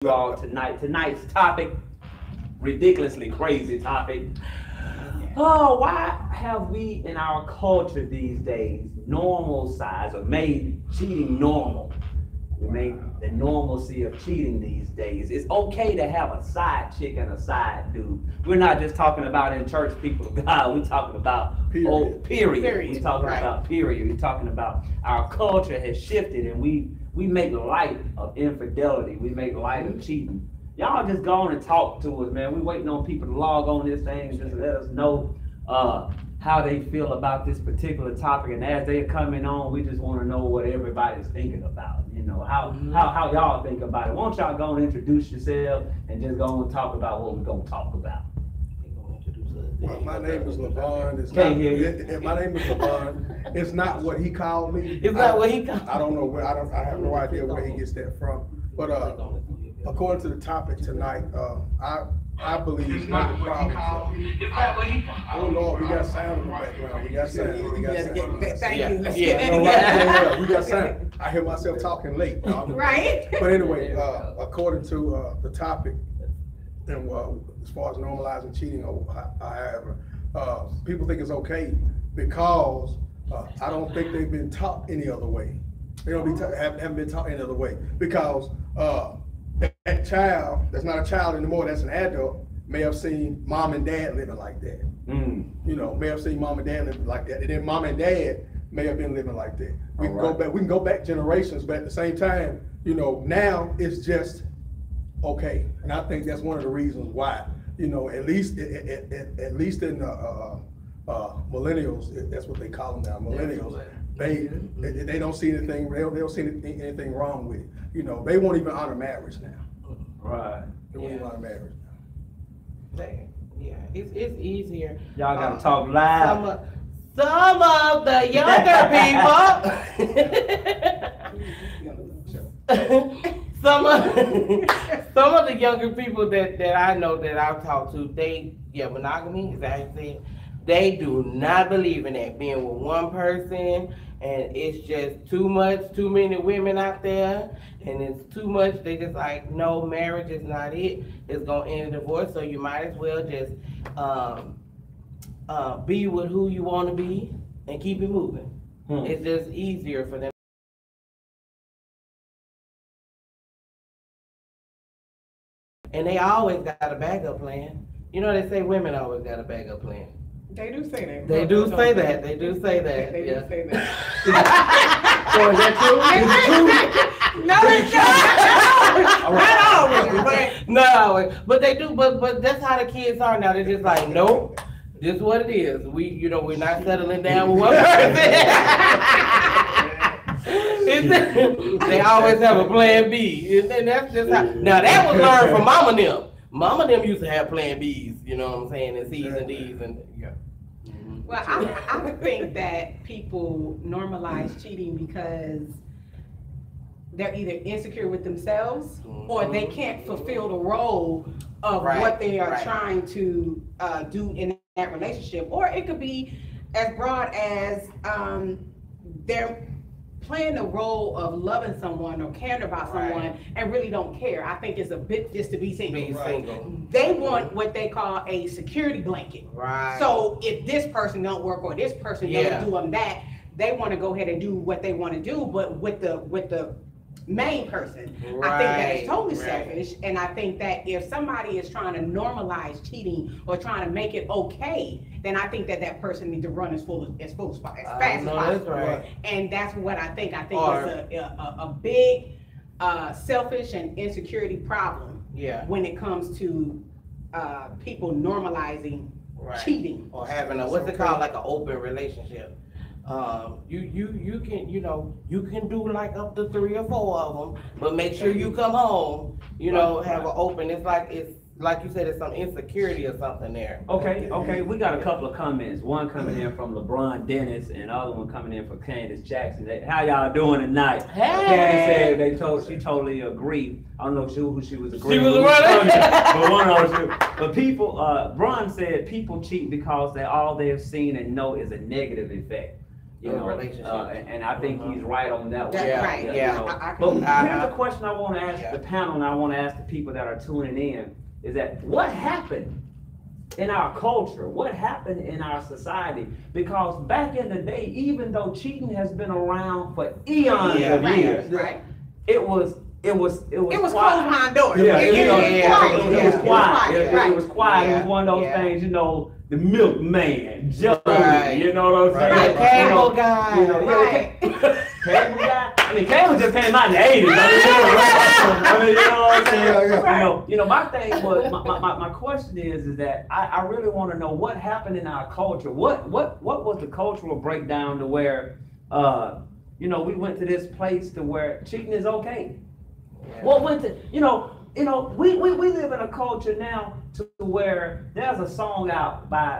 You all tonight. Tonight's topic, ridiculously crazy topic. Oh, why have we in our culture these days normal size or made cheating normal? We made the normalcy of cheating these days. It's okay to have a side chick and a side dude. We're not just talking about in church people of God. We're talking about period. We're talking about period. We're talking about our culture has shifted and we make light of infidelity. We make light of cheating. Y'all just go on and talk to us, man. We're waiting on people to log on this thing and just let us know how they feel about this particular topic. And as they're coming on, we just want to know what everybody's thinking about. You know, how y'all think about it. Why don't y'all go and introduce yourself and just go and talk about what we're going to talk about. Well, my name is LeVon. My name is LeVon. It's not what he called me. It's not what he called me. I don't know where. I have no idea where he gets that from. But according to the topic tonight, I believe one of the problems. Oh Lord, we got sound in the background. We got sound. We got sound. Thank you. Yeah, we got sound. I hear myself talking late. Right. But anyway, according to the topic, and as far as normalizing cheating or however, people think it's okay because I don't think they've been taught any other way. They don't haven't been taught any other way because that child that's not a child anymore, that's an adult, may have seen mom and dad living like that. You know, may have seen mom and dad living like that, and then mom and dad may have been living like that. We can go back generations, but at the same time, you know, now it's just okay, and I think that's one of the reasons why, you know, at least in millennials, that's what they call them now, millennials. They don't see anything. They don't see anything wrong with it. You know, they won't even honor marriage now. Right. They won't even honor marriage now. Yeah, it's easier. Y'all gotta talk loud. Some of the younger people. Some of the younger people that I know that I've talked to, monogamy is actually, they do not believe in that, being with one person, and it's just too many women out there, and it's too much. They just like, no, marriage is not it. It's gonna end in divorce, so you might as well just be with who you want to be and keep it moving. It's just easier for them. And they always got a backup plan. You know, they say women always got a backup plan. They do say that. They do say that. They do say that. They do say that. So is that true? No, it's not. Not always. But they do. But that's how the kids are now. They're just like, nope. This is what it is. We're not settling down with one person. They always have a plan B, and that's just how. Now that was learned from Mama them. Mama them used to have plan Bs. You know what I'm saying? And C's and D's and yeah. Well, I think that people normalize cheating because they're either insecure with themselves or they can't fulfill the role of what they are trying to do in that relationship. Or it could be as broad as they're playing the role of loving someone or caring about someone and really don't care. I think it's a bit just to be single. They want what they call a security blanket. So if this person don't work or this person don't do them that, they want to go ahead and do what they want to do, but with the main person. I think that is totally selfish, and I think that if somebody is trying to normalize cheating or trying to make it okay, then I think that person needs to run as fast as possible. And that's what I think. I think it's a big selfish and insecurity problem when it comes to people normalizing cheating or having a what's it called, like an open relationship. You can, you know, you can do like up to 3 or 4 of them, but make sure you come home, you know, have an open. It's like you said, it's some insecurity or something there. Okay. We got a couple of comments. One coming in from LeBron Dennis, and the other one coming in from Candace Jackson. How y'all doing tonight? Hey. Candace said she totally agreed. I don't know who she was agreeing with. But one of those. But people, Bron said people cheat because all they have seen and know is a negative effect. You know, and I think he's right on that one. That's right. You Yeah. know. But here's the question I want to ask the panel, and I want to ask the people that are tuning in: is that what happened in our culture? What happened in our society? Because back in the day, even though cheating has been around for eons of years, right? It was closed behind doors. Yeah, It was quiet. It was quiet. It was one of those things, you know, the milkman, Joey, you know what I'm saying? Right. Cable guy. You know, cable guy. I mean, cable just came out in the 80s. I mean, you know what I'm saying? You know, my thing was, my question is that I really want to know what happened in our culture. What was the cultural breakdown to where, you know, we went to this place to where cheating is okay? Yeah. What went to, you know, we live in a culture now to where there's a song out by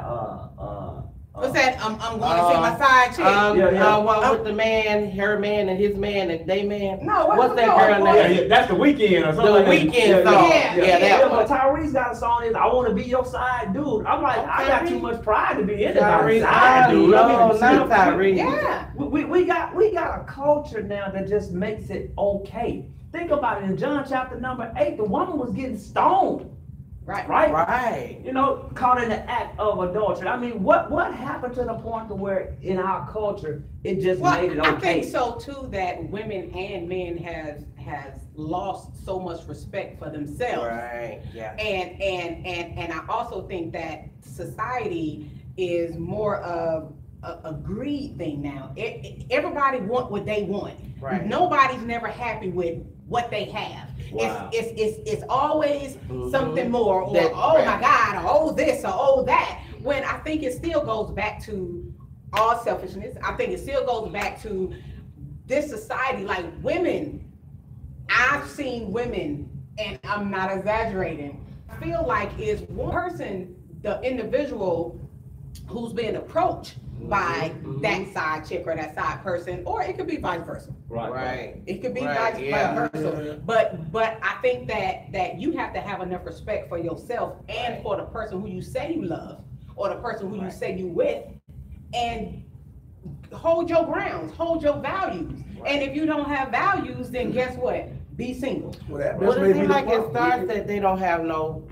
what's that? I'm going to see my side chick. One with the man, her man, and his man, and they man. No, what's that girl name? Yeah, that's The Weeknd or something. The Weeknd song. Yeah, but Tyrese got a song is I want to be your side dude. I'm like, I got too much pride to be anybody's side dude. No, not Tyrese. Yeah. We got a culture now that just makes it okay. Think about it. In John chapter number 8, the woman was getting stoned. Right. You know, caught in the act of adultery. I mean, what happened to the point to where in our culture it just made it okay? I think so too, that women and men has lost so much respect for themselves. Right. Yeah. And I also think that society is more of a greed thing now. Everybody want what they want. Right. Nobody's never happy with what they have. Wow. It's always something more, or my God, or oh this, or oh that. When I think it still goes back to all selfishness. I think it still goes back to this society. Like women, I've seen women, and I'm not exaggerating, I feel like is one person, the individual who's being approached by that side chick or that side person, or it could be vice versa. Right. It could be vice versa. But I think that you have to have enough respect for yourself and for the person who you say you love, or the person who you say you with, and hold your grounds, hold your values. And if you don't have values, then guess what? Be single. Well, it seems like it starts that they don't have no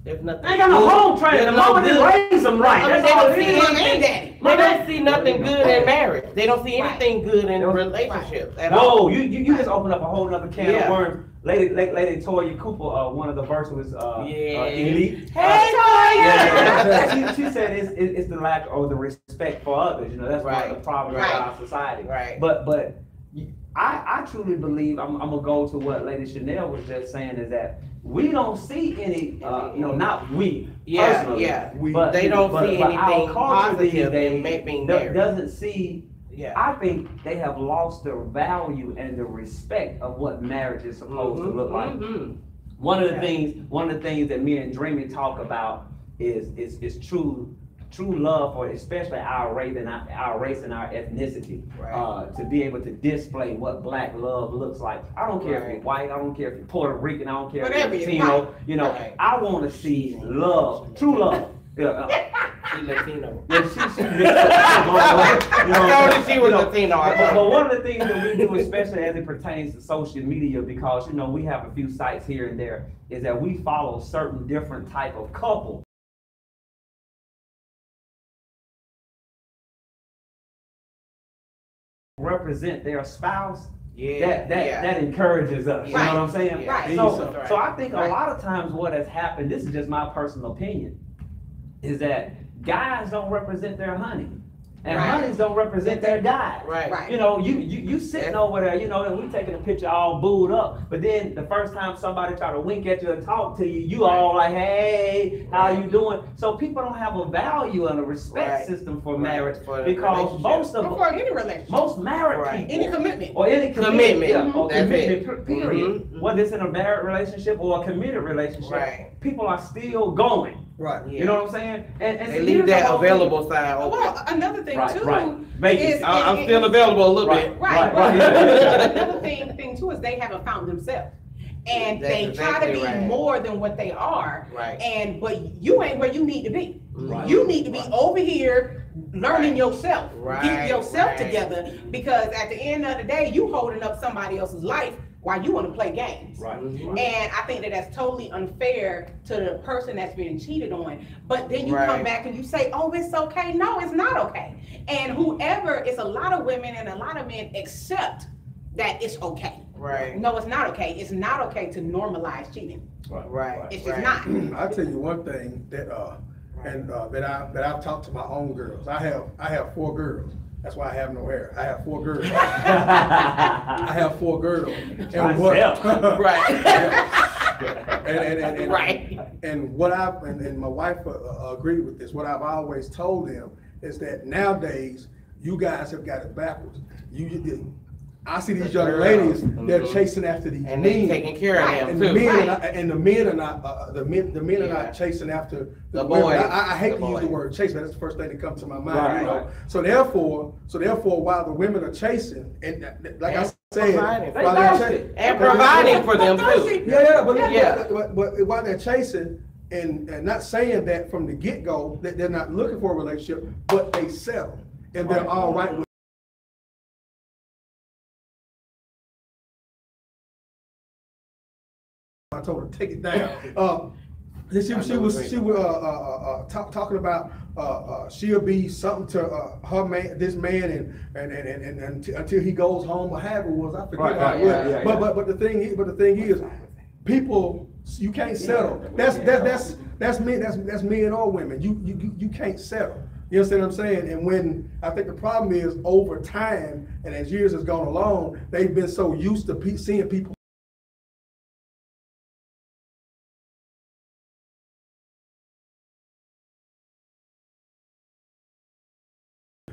there's nothing. They got no home training. The mama didn't raise them right. That's all it is. They don't see nothing good in marriage. They don't see anything good in relationships at all. Whoa, you just opened up a whole other can of worms. Lady Toya Cooper, one of the Virtuous elite. Hey, Toya! She said it's the lack of the respect for others. You know, that's one of the problems in our society. Right. But I truly believe, I'm gonna go to what Lady Chanel was just saying, is that we don't see any, not we personally, but they don't see anything positive in being there. Doesn't see. Yeah. I think they have lost the value and the respect of what marriage is supposed to look like. One of the things that me and Dreamy talk about is true love for especially our race and our ethnicity, to be able to display what black love looks like. I don't care if you're white, I don't care if you're Puerto Rican, I don't care if you're Latino. You know, I want to see love, true love. She's Latino. Yeah, she she was Latino. But one of the things that we do, especially as it pertains to social media, because we have a few sites here and there, is that we follow certain different type of couples. Represent their spouse, that encourages us. You know what I'm saying? Right. So I think a lot of times what has happened, this is just my personal opinion, is that guys don't represent their honey. And honeys don't represent their guy. Right. You sitting over there, and we taking a picture all booed up. But then the first time somebody try to wink at you and talk to you, you all like, hey, how you doing? So people don't have a value and a respect system for marriage, because most married people, any commitment period, whether it's in a married relationship or a committed relationship, people are still going. Right. You know what I'm saying? And they leave that available sign open. Well, another thing too is I'm still available a little bit. Right. Another thing too is they haven't found themselves. And they try to be more than what they are. But you ain't where you need to be. You need to be over here learning yourself, getting Right, yourself right. together, because at the end of the day, you holding up somebody else's life while you want to play games. Right. And I think that that's totally unfair to the person that's being cheated on. But then you come Right. back and you say, oh, it's okay. No, it's not okay. And whoever, it's a lot of women and a lot of men accept that it's okay. Right. No, it's not okay. It's not okay to normalize cheating. Right. It's just right. not. I'll tell you one thing that that I've talked to my own girls. I have 4 girls. That's why I have no hair. I have 4 girls. I have 4 girls. And what? Right. and Right. And what and my wife agreed with this. What I've always told them is that nowadays you guys have got it backwards. I see these young ladies, they're chasing after these And men. they taking care of them And too. the men are not the men are not chasing after The women. boys. I hate The to use the boys. word chase, but that's the first thing that comes to my mind. Right. You know? So therefore, while the women are chasing, and like I said, providing. while they're They chasing, And providing for them too. but while they're chasing and not saying that from the get-go that they're not looking for a relationship, but they settle and they're all right with. I told her take it down. She was talking about she'll be something to her man, this man, and until he goes home or however it was. I forget how it was. But the thing is, people, you can't settle. That's men or women. You can't settle. You understand what I'm saying? And when I think the problem is over time and as years has gone along, they've been so used to seeing people.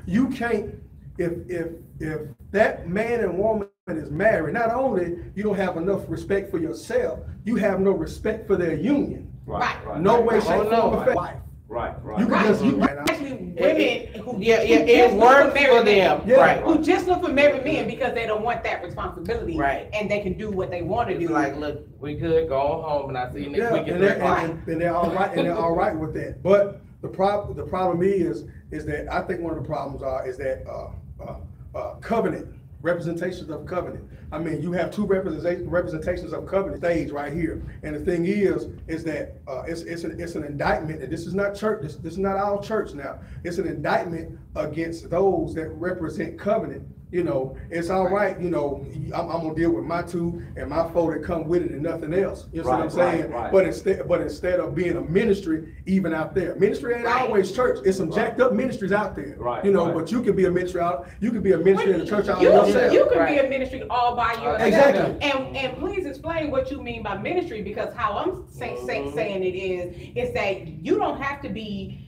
You can't, if that man and woman is married, not only you don't have enough respect for yourself, you have no respect for their union. Right. No way, shape, Oh, no. form, or form. Right. You can just Especially women who It just look works married for them. Yeah. Right. who just look for married men because they don't want that responsibility, Right. and they can do what they want to It's do. like, look, we could go home and I see you next Yeah, week. and they're all right, and they're all right with that. But the problem is that I think one of the problems is that covenant, representations of covenant. I mean, you have 2 representations of covenant stage right here. And the thing is that it's an indictment, and this is not church. This is not our church now. It's an indictment against those that represent covenant. You know, it's all right. You know, I'm gonna deal with my 2 and my 4 that come with it and nothing else. You know what I'm saying? Right. But instead of being a ministry, even out there, ministry ain't always church. It's some jacked up ministries out there. Right. You know, but you can be a ministry out. You can be a ministry in the church out You yourself. can be Right. a ministry all by yourself. Exactly. And please explain what you mean by ministry, because how I'm saying it is that you don't have to be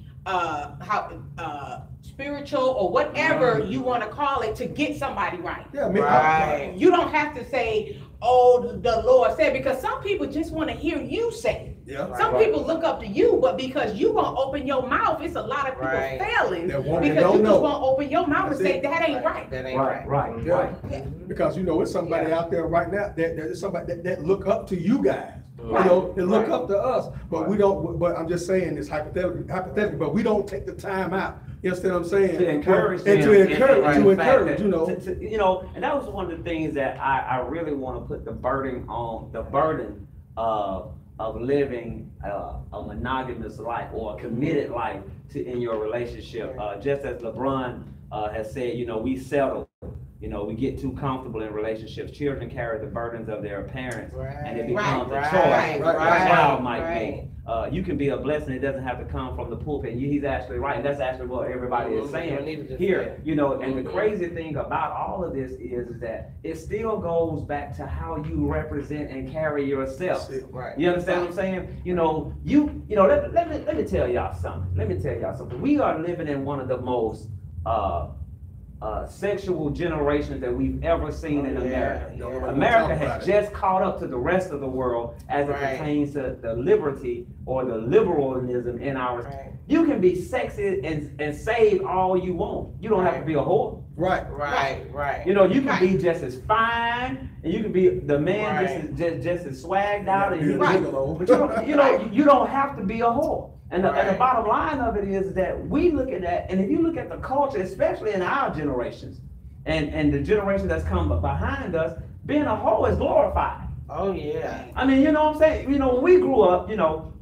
spiritual or whatever you want to call it to get somebody right. Yeah, Right. You don't have to say, oh, the Lord said, because some people just want to hear you say it. Yeah. Some people look up to you, but because you won't open your mouth, it's a lot of people Right. failing They because you don't just know. won't open your mouth and say that ain't right. That ain't right. Right. Yeah. Because you know it's somebody out there right now there's somebody that look up to you guys. Right. You know, they look up to us, but we don't. But I'm just saying this hypothetically, but we don't take the time out. You understand what I'm saying? To encourage and them, to encourage, and to the fact encourage. that- You know, you know, and that was one of the things that I really want to put the burden of living a monogamous life or a committed life in your relationship. Just as LeBron has said, you know, we settle. You know, we get too comfortable in relationships. Children carry the burdens of their parents, and it becomes a choice. Right. A child might Right. be. You can be a blessing. It doesn't have to come from the pulpit. He's actually right. And that's actually what everybody is saying here. You know, and the crazy thing about all of this is that it still goes back to how you represent and carry yourself. Right. You understand what I'm saying? You know, let me tell y'all something. We are living in one of the most sexual generations that we've ever seen in America. Yeah. America has just caught up to the rest of the world as it pertains to the liberty or the liberalism in our. Right. You can be sexy and saved all you want. You don't have to be a whore. Right. You know, you can be just as fine, and you can be the man just as swagged out, and but you don't have to be a whore. And the bottom line of it is that we look at that, and if you look at the culture, especially in our generations, and the generation that's come behind us, being a whore is glorified. Oh yeah. I mean, you know what I'm saying? You know, when we grew up, you know,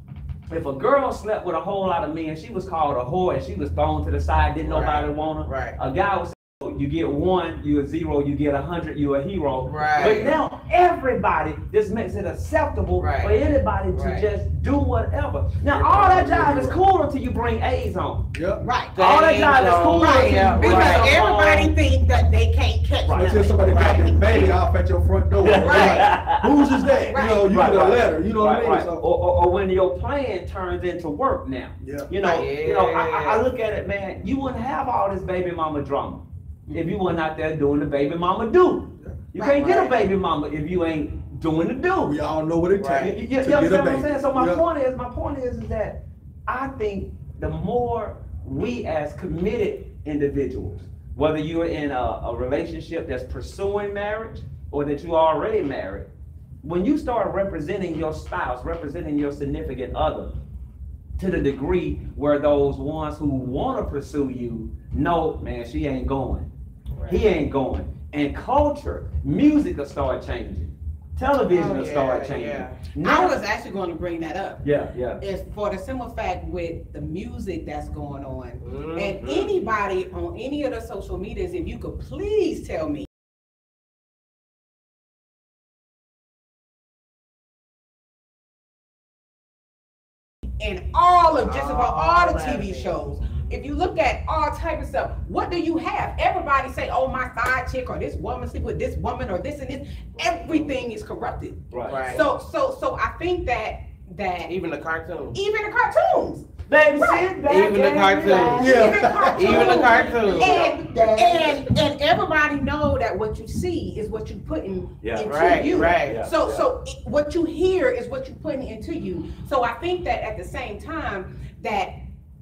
if a girl slept with a whole lot of men, she was called a whore, and she was thrown to the side. Didn't nobody want her. Right. A guy was you get 1, you're a 0, you get 100, you're a hero. Right. But now everybody, this makes it acceptable for anybody to just do whatever. Now all that jive is cool until you bring A's home. Yep. Right. All that jive is cool until you because everybody thinks that they can't catch Until somebody got their baby off at your front door. Right. Whose is that? You know, you get a letter. You know what I mean? So, or when your plan turns into work now. Yeah. You know, I look at it, man. You wouldn't have all this baby mama drama if you weren't out there doing the baby mama do. You can't get a baby mama if you ain't doing the do. We all know what it takes. You understand what I'm saying? So my point is that I think the more we as committed individuals, whether you're in a relationship that's pursuing marriage or that you're already married, when you start representing your spouse, representing your significant other, to the degree where those ones who want to pursue you know, man, she ain't going. He ain't going. And culture, music will start changing. Television will start changing. I was actually going to bring that up. Yeah. It's for the simple fact with the music that's going on. And anybody on any of the social medias, if you could please tell me, and all of just about all the TV shows, if you look at all type of stuff, what do you have? Everybody say, oh, my side chick, or this woman sleep with this woman, or this and this. Everything is corrupted. Right. So I think that even the cartoons. Baby, right. Even the cartoons. Even the cartoons. And everybody know that what you see is what you putting into you. So what you hear is what you putting into you. So I think that at the same time that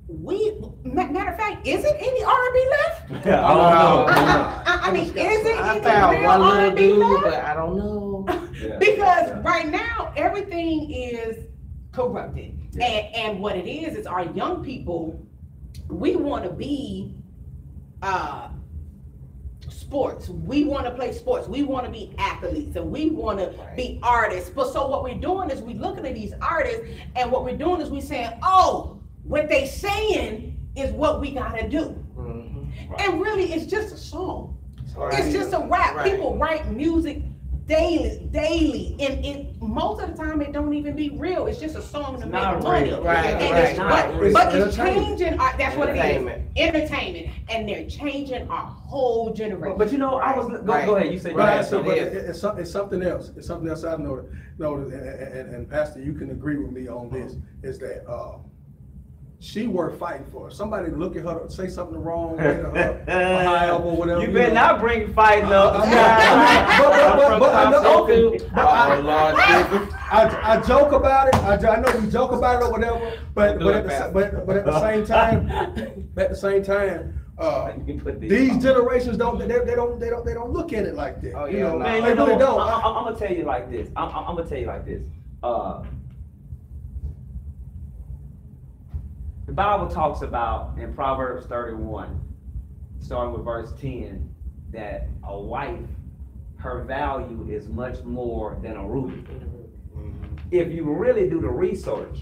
matter of fact, is it any R&B left? Yeah, I don't know. I mean, is it I any found real one little R&B dude, left? but I don't know. Because right now everything is corrupted, and what it is our young people. We want to be sports. We want to play sports. We want to be athletes, and we want to be artists. But so what we're doing is we looking at these artists, and what we're doing is we saying, oh, what they saying is what we gotta do. And really, it's just a song. It's just a rap. People write music daily, and most of the time it don't even be real. It's just a song to make money. But it's changing. That's what it is. Entertainment, and they're changing our whole generation. But you know, I was go ahead. You say it's something else. It's something else I noticed. And Pastor, you can agree with me on this. Is that she worth fighting for. Somebody look at her, say something wrong, hit her high up or whatever. You better not bring fighting up. I joke about it. I know we joke about it or whatever. But at the same time, these generations don't look at it like that. You know, man, they really don't. I'm gonna tell you like this. I'm gonna tell you like this. The Bible talks about in Proverbs 31, starting with verse 10, that a wife, her value is much more than a ruby. If you really do the research,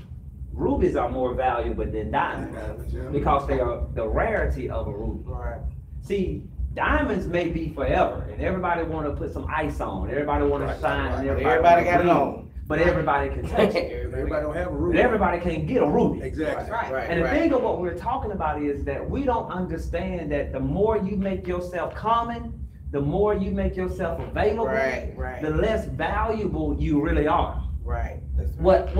rubies are more valuable than diamonds because they are the rarity of a ruby. See, diamonds may be forever, and everybody want to put some ice on, everybody want to shine, and everybody got it on. But everybody can touch it. Everybody don't have a ruby. But everybody can't get a ruby. Exactly. And the thing of what we're talking about is that we don't understand that the more you make yourself common, the more you make yourself available, the less valuable you really are. What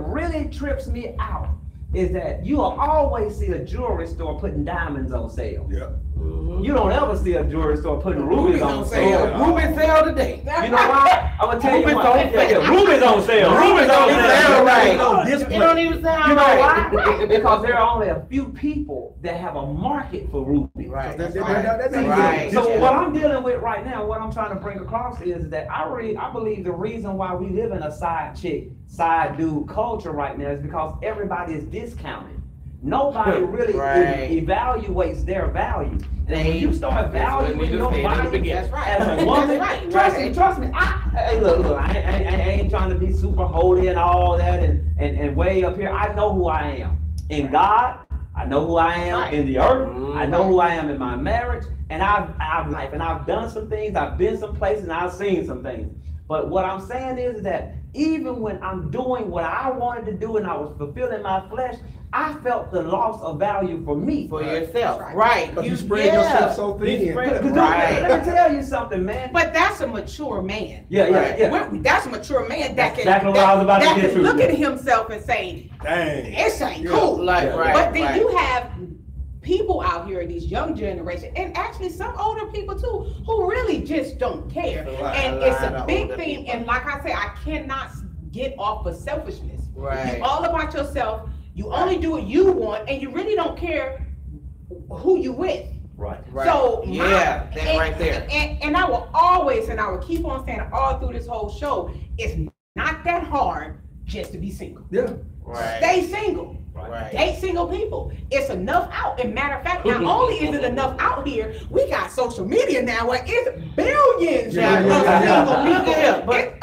really trips me out is that you will always see a jewelry store putting diamonds on sale. You don't ever see a jewelry store putting rubies on sale. Rubies sale today. You know why? I'm gonna tell you why. Rubies on sale. Rubies on sale. This It don't even sound You know right. why? Because there are only a few people that have a market for rubies. Right. That's Right. So what I'm dealing with right now, what I'm trying to bring across is that I believe the reason why we live in a side chick, side dude culture right now is because everybody is discounted. Nobody really evaluates their value. And when you start valuing your body as a woman, trust me. Hey, look, I ain't trying to be super holy and all that and way up here. I know who I am in God. I know who I am in the earth. I know who I am in my marriage, and I've done some things. I've been some places, and I've seen some things. But what I'm saying is that even when I'm doing what I wanted to do and I was fulfilling my flesh, I felt the loss of value for me. For yourself. Right. Because you spread yourself so thin. Let me tell you something, man. But that's a mature man. Yeah. That's a mature man that can, exactly what I was about to get to. Look at himself and say, dang, this ain't cool. But then you have people out here in these young generation, and actually some older people too, who really just don't care. And it's a big thing. People. And like I said, I cannot get off of selfishness. Right. You all about yourself. You only do what you want, and you really don't care who you with. Right. So that right there. And I will always, and I will keep on saying all through this whole show, it's not that hard just to be single. Yeah. Right. Stay single. Right. Date single people. It's enough out. And matter of fact, not only is it enough out here, we got social media now where it's billions of single people. But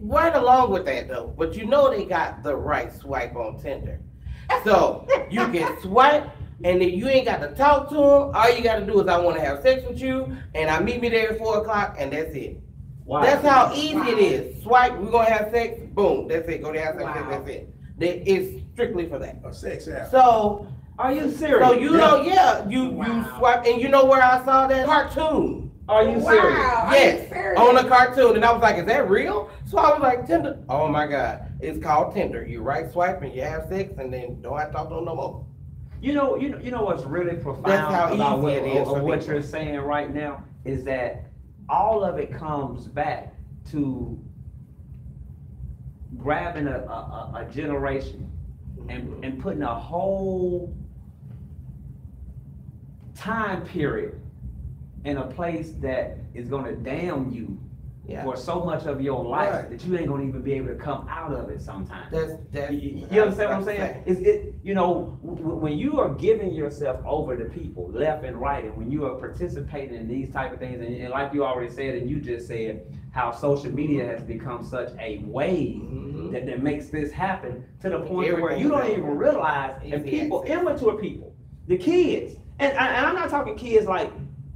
right along with that though, but you know they got the right swipe on Tinder. So you can swipe, and if you ain't got to talk to them, all you got to do is I want to have sex with you, and I meet me there at 4 o'clock, and that's it. Wow. That's how easy it is. Swipe, we're going to have sex, boom, that's it. Go to have sex, that's it. It's strictly for that. A sex app. So, are you serious? So you know, you swipe, and you know where I saw that cartoon? Are you serious? Yes, on a cartoon, and I was like, is that real? So I was like, Tinder. Oh my God, it's called Tinder. You right swipe and you have sex, and then don't have to talk to them no more. You know what's really profound about what you're saying right now is that all of it comes back to grabbing a generation and putting a whole time period in a place that is going to damn you for so much of your life that you ain't going to even be able to come out of it sometimes. You understand what I'm saying? When you are giving yourself over to people left and right, and when you are participating in these type of things, and like you already said, and you just said how social media has become such a wave that makes this happen to the point where you don't even realize, and people, immature people, the kids, and I'm not talking kids like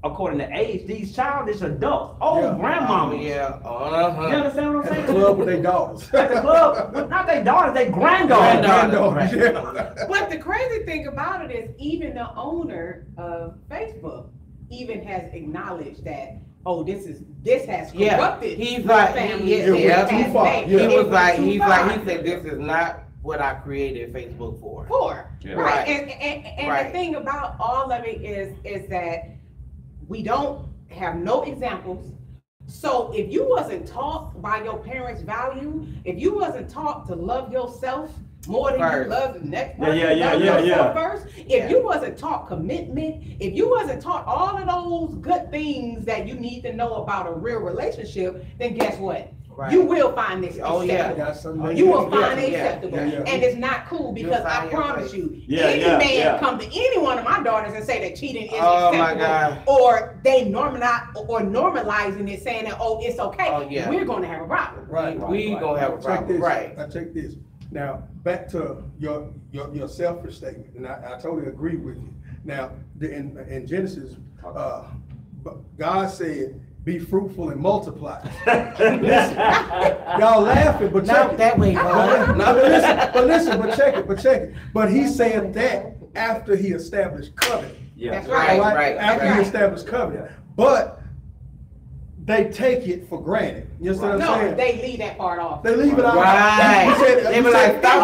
according to age, these childish adults, grandmamas. You understand what I'm saying? At the club with their daughters. At the club, not their daughters, their granddaughters. But the crazy thing about it is even the owner of Facebook even has acknowledged that, this has corrupted. He's like, family. He said this is not what I created Facebook for. Right. And the thing about all of it is that we don't have no examples. So if you wasn't taught by your parents' value, if you wasn't taught to love yourself more than you love the next person, first, if you wasn't taught commitment, if you wasn't taught all of those good things that you need to know about a real relationship, then guess what? You will find this acceptable. You will find it acceptable. And it's not cool because I promise you, any man come to any one of my daughters and say that cheating is acceptable, or they normalizing it, saying that, it's okay, we're going to have a problem. We're going to have a problem. Now check this. Now, back to your selfish statement, and I totally agree with you. Now, in Genesis, God said, be fruitful and multiply. Y'all laughing, but check it. That way, but check it. But he said that after he established covenant. That's right. After he established covenant. But they take it for granted. You understand what I'm saying? They leave that part off. They leave it out. They be like, stop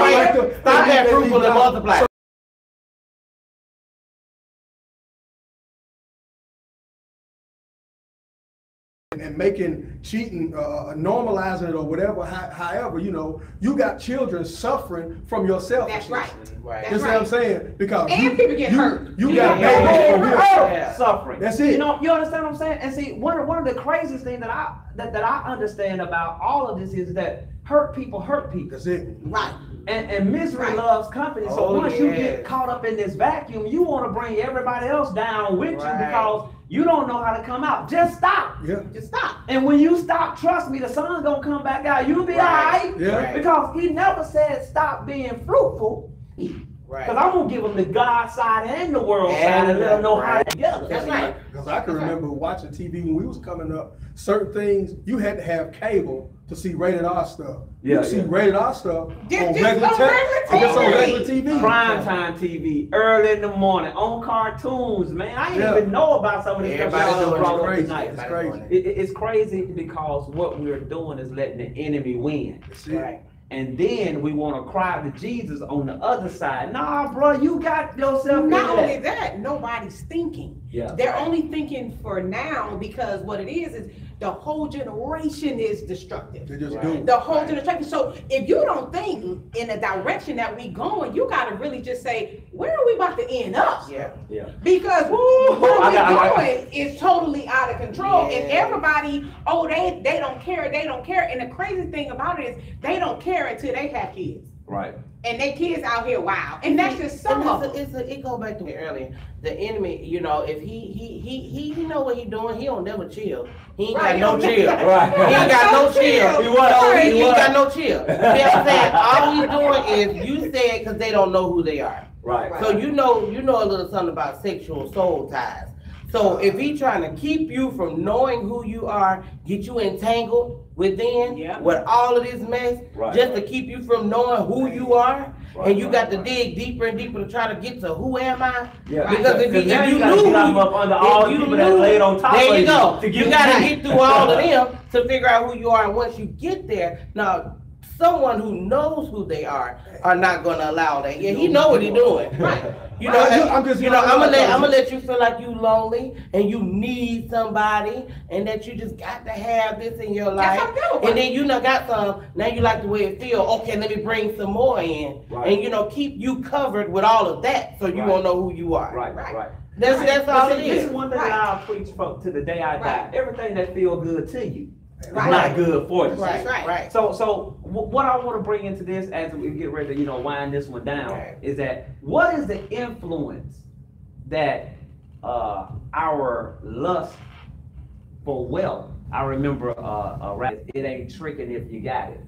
that fruitful and multiply. and making cheating, normalizing it or whatever, however, you know, you got children suffering from your selfishness. That's right. That's what I'm saying? Because and people get hurt. You got babies for real. Suffering. That's it. You know, you understand what I'm saying? And see, one of the craziest things that I understand about all of this is that hurt people hurt people. That's it. Right. And misery loves company. So once you get caught up in this vacuum, you want to bring everybody else down with you because you don't know how to come out. Just stop. Yeah. Just stop. And when you stop, trust me, the sun's gonna come back out. You'll be all right. Yeah. Because he never said stop being fruitful. Right. Because I'm gonna give them the God side and the world side and let them know how to together. That's right. Because I can remember watching TV when we was coming up, certain things, you had to have cable to see rated R stuff. Yeah, you see rated R stuff Just on regular TV. Prime time TV, early in the morning, on cartoons, man. I didn't even know about some of this stuff y'all brought up tonight. It's crazy. It's crazy because what we're doing is letting the enemy win. Right. And then we want to cry to Jesus on the other side. Nah, bro, you got yourself. Not only that, nobody's thinking. Yeah. They're only thinking for now because what it is the whole generation is destructive. They just do. The whole generation. So if you don't think in the direction that we going, you got to really just say, where are we about to end up? Yeah. Because what we're doing is totally out of control, and everybody, they don't care, And the crazy thing about it is they don't care until they have kids. Right. And they kids out here wild, and that's just some of them. It goes back to earlier. The enemy, you know, if he know what he doing, he don't never chill. He ain't got no chill. Right. He ain't got no chill. He ain't got no chill. You know what I'm saying? All he's doing is you say it because they don't know who they are. Right. So you know a little something about sexual soul ties. So if he trying to keep you from knowing who you are, get you entangled with all of this mess, just to keep you from knowing who you are, and you got to dig deeper and deeper to try to get to who am I? Yeah. Because if you gotta knew get up under all the people that laid on top of you. There you go. You got to get through all of them to figure out who you are, and once you get there, now someone who knows who they are not going to allow that. Yeah, he know what he doing. Right. You know, I'm gonna let you feel like you lonely and you need somebody, and that you just got to have this in your life. And then you got some. Now you like the way it feel. Okay, let me bring some more in, and keep you covered with all of that, so you won't know who you are. Right. That's all it is. This is one thing that I'll preach to the day I die. Everything that feel good to you. It's Right. not good for you. Right. So what I want to bring into this as we get ready to, wind this one down is that what is the influence that our lust for wealth? I remember it ain't tricking if you got it.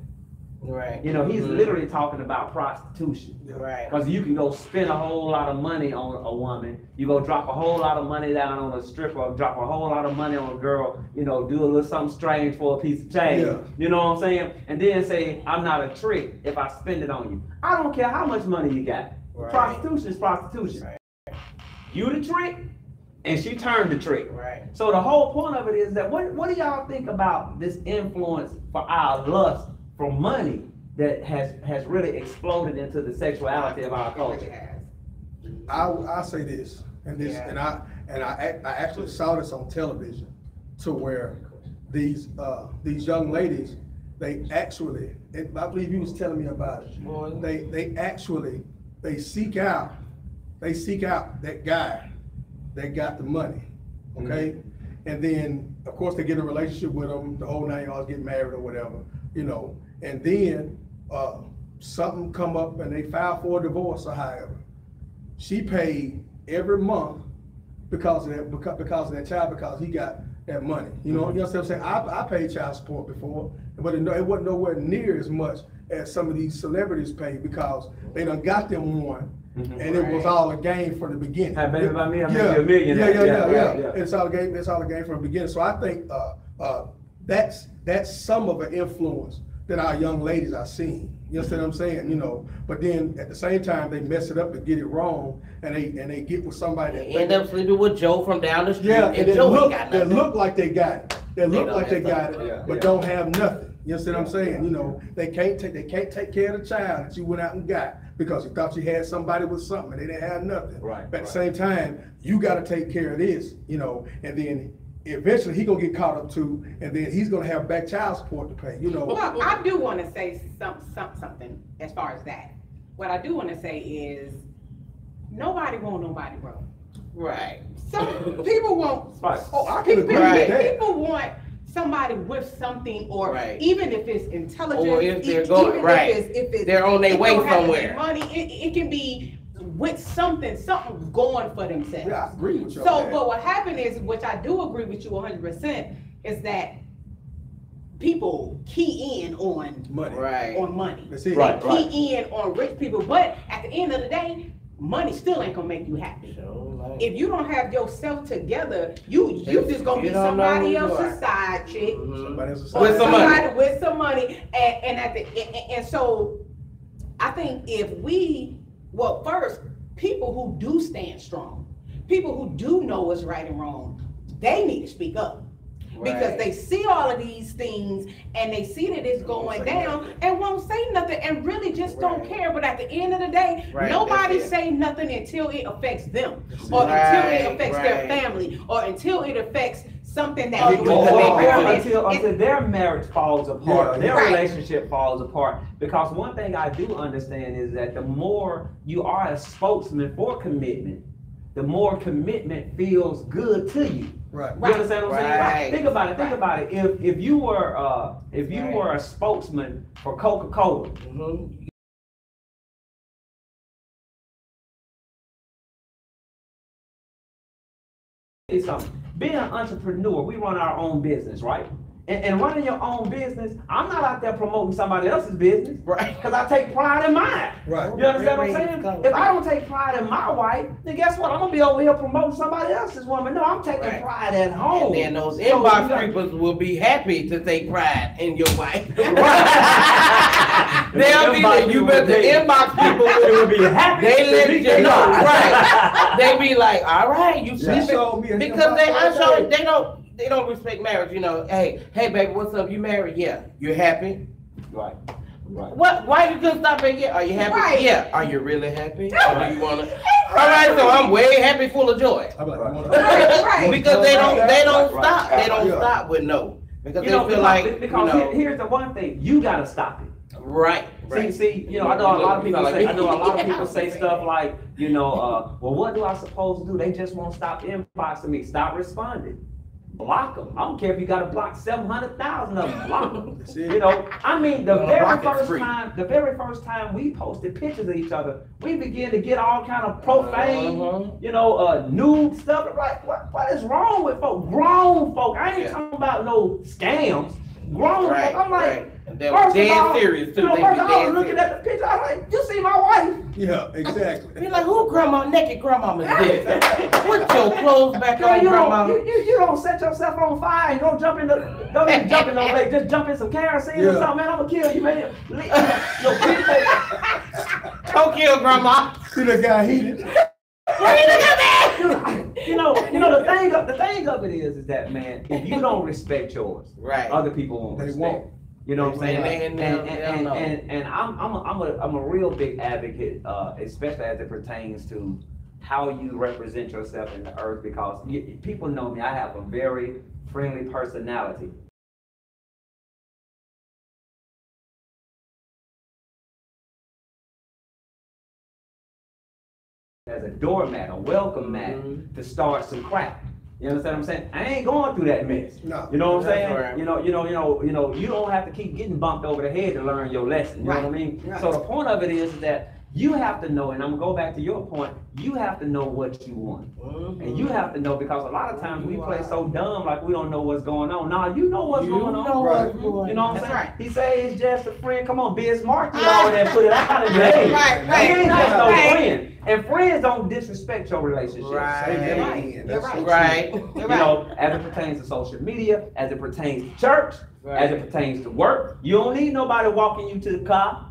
Right. He's literally talking about prostitution. Right. Because you can go spend a whole lot of money on a woman. You go drop a whole lot of money down on a stripper, drop a whole lot of money on a girl, do a little something strange for a piece of change. Yeah. You know what I'm saying? And then say, I'm not a trick if I spend it on you. I don't care how much money you got. Right. Prostitution is prostitution. Right. You the trick, and she turned the trick. Right. So the whole point of it is that what do y'all think about this influence for our lust for money that has really exploded into the sexuality of our culture? I say this, and I actually saw this on television, to where these young ladies, they actually, I believe you was telling me about it. They seek out that guy that got the money, okay, and then of course they get in a relationship with them, the whole 9 yards, get married or whatever, and then something come up and they file for a divorce or however. She paid every month because of that child, because he got that money. You know what I'm saying? I paid child support before, but it wasn't nowhere near as much as some of these celebrities pay, because they done got them one. And it was all a game from the beginning. Hey, baby, by me, I'm making a million. Yeah. It's all a game. It's all a game from the beginning. So I think that's some of the influence that our young ladies are seeing. You understand what I'm saying? But then at the same time they mess it up and get it wrong, and they get with somebody that end up sleeping with Joe from down the street. Yeah, and they look like they got it. But don't have nothing. You understand what I'm saying? They can't take care of the child that you went out and got because you thought you had somebody with something and they didn't have nothing. Right. But at the same time, you got to take care of this, and then eventually he gonna get caught up too, and then he's gonna have back child support to pay, you know. Well, I do want to say something as far as that. What I do want to say is nobody want nobody broke. Right. Some people want. Right. Oh, I can agree with that. People want somebody with something, or Right. even if it's intelligence, Or if they're going even right, if it's they're on their it way don't have to be somewhere. money, it can be with something going for themselves. Yeah, I agree with you. So, on that. but what happened is, which I do agree with you 100%, is that people key in on money. Right. on money. That's it. Right. They key in on rich people, but at the end of the day, money still ain't gonna make you happy. If you don't have yourself together, you just gonna be You don't know who somebody you else's are. side chick. Somebody else is Or With some somebody money. with some money, and so I think if first, people who do stand strong, people who do know what's right and wrong, they need to speak up. Because Right. they see all of these things and they see that it's going down and won't say nothing and really just don't Right. care. But at the end of the day, Right, nobody that's it. say nothing until it affects them, That's or it. until it Right, affects their right. family, or until it affects something that Or they until their marriage falls apart, Yeah. their Right. relationship falls apart. Because one thing I do understand is that the more you are a spokesman for commitment, the more commitment feels good to you. Right. You understand what I'm saying? Right. Think about it. Think about it. If you were Right. were a spokesman for Coca-Cola, Mhm. something. Being an entrepreneur, we run our own business, right? And running your own business, I'm not out there promoting somebody else's business. Right. Because I take pride in mine. Right. You understand what I'm saying? If I don't take pride in my wife, then guess what? I'm gonna be over here promoting somebody else's woman. No, I'm taking Right. pride at home. And then those So you inbox got- creepers will be happy to take pride in your wife. Right. They'll be like, you bet the inbox people will be happy. They to let meet you their know, wife. right? They be like, all right, you She sleeping. showed me a Because they, inbox I right show, they don't respect marriage. You know, hey, baby, what's up? You married? Yeah. You happy? Right. Right. What? Why you couldn't stop at yeah? Are you happy? Right. Yeah. Are you really happy? Or do you wanna? All right, so I'm way happy, full of joy. I'm like, Right. Because they don't Right. stop. They don't Yeah. stop with no. Because You they know, feel like because you know, here's the one thing, you gotta stop it. right. See, you know, I know a lot of people Like say, me. I know a lot of people say stuff like, you know, well, what do I supposed to do? They just won't stop inboxing me. Stop responding. Block them. I don't care if you got to block 700,000 of them. Block them. That's it. You know, I mean, the Well, very block is first free. time we posted pictures of each other, we began to get all kind of profane, Uh-huh. you know, nude stuff. Like, what is wrong with folks? Grown folk. I ain't Yeah. talking about no scams. Grown Right, folk. I'm like, right. And they were first of dead all, serious too. you know, They first be of all, I was dead looking serious. at the picture. I was like, you see my wife? Yeah, exactly. Be like, who naked grandmama is this? Put your clothes back Girl, on, you grandma. you don't set yourself on fire and don't even jump in no lake. Just jump in some kerosene or Yeah. something, man. I'm gonna kill you, man. Yo, people, Don't kill grandma. See that guy heated? you know, the thing of it is that, man, if you don't respect yours, Right. other people won't They respect. won't. You know what I'm saying? They And I'm a real big advocate, especially as it pertains to how you represent yourself in the earth, because people know me. I have a very friendly personality. As a doormat, a welcome mat to start some crap. You understand what I'm saying? I ain't going through that mess. No. You know what I'm That's saying? right. You know, you don't have to keep getting bumped over the head to learn your lesson. You know what I mean? Right. So the point of it is that you have to know, and I'm gonna go back to your point, you have to know what you want. And you have to know, because a lot of times we play so dumb like we don't know what's going on. Nah, you know what's going on. Right. You know what I'm That's saying? right. He say it's just a friend. Come on, Biz Markie over there, put it out in the head. Right, He ain't right, just no right. friend. And friends don't disrespect your relationship. Right. Amen. You're That's right. so Right. You know, as it pertains to social media, as it pertains to church, as it pertains to work, you don't need nobody walking you to the car.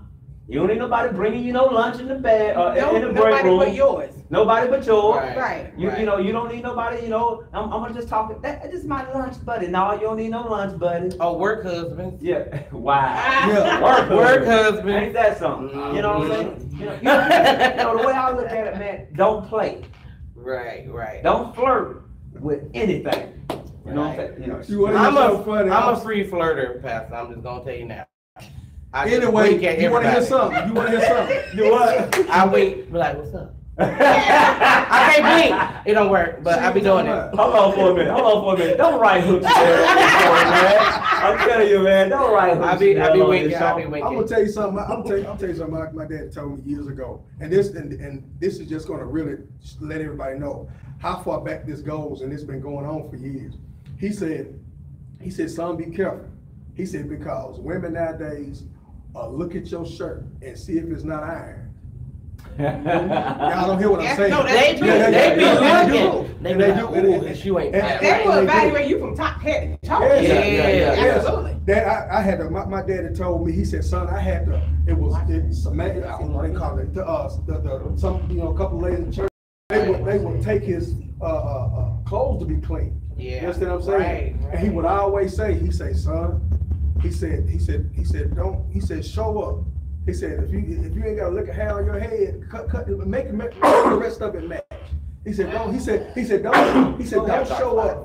You don't need nobody bringing you no lunch in the bed or in the break Nobody room. but yours. Nobody but yours. Right. You know, you don't need nobody. You know, I'm gonna just talk. This is my lunch buddy. No, you don't need no lunch buddy. Oh, work husband. Yeah. Wow. Yeah. Work Ain't husband. that something? You know what I'm saying? You know, the way I look at it, man. Don't play. Right. Don't flirt with anything. You know what I'm saying? You know. You wanna hear something funny? I'm a free flirter, Pastor. I'm just gonna tell you now. Anyway, you wanna hear something? You wanna hear something? You what? I wink, be like, what's up? I can't blink. It don't work, but I be doing it. Hold on for a minute. Don't write hooks, man. I'm telling you, man. Don't write hooks. I be winking. I'm gonna tell you something. I'll tell you something. My dad told me years ago, and this is just gonna really let everybody know how far back this goes, and it's been going on for years. He said, son, be careful. He said, because women nowadays look at your shirt and see if it's not ironed. Y'all don't hear what I'm saying. No, They be looking. They be like, ooh, you ain't bad. They will evaluate you from top head to toe. Yeah. Absolutely. That I had to, my daddy told me, he said, son, I had to, it's a man, I don't know what they call it, a couple ladies in church, they would take his clothes to be clean. Yeah. You understand what I'm saying? Right. And he would always say, son, he said, show up. He said, if you ain't got a lick of hair on your head, make the rest of it match. He said, don't show up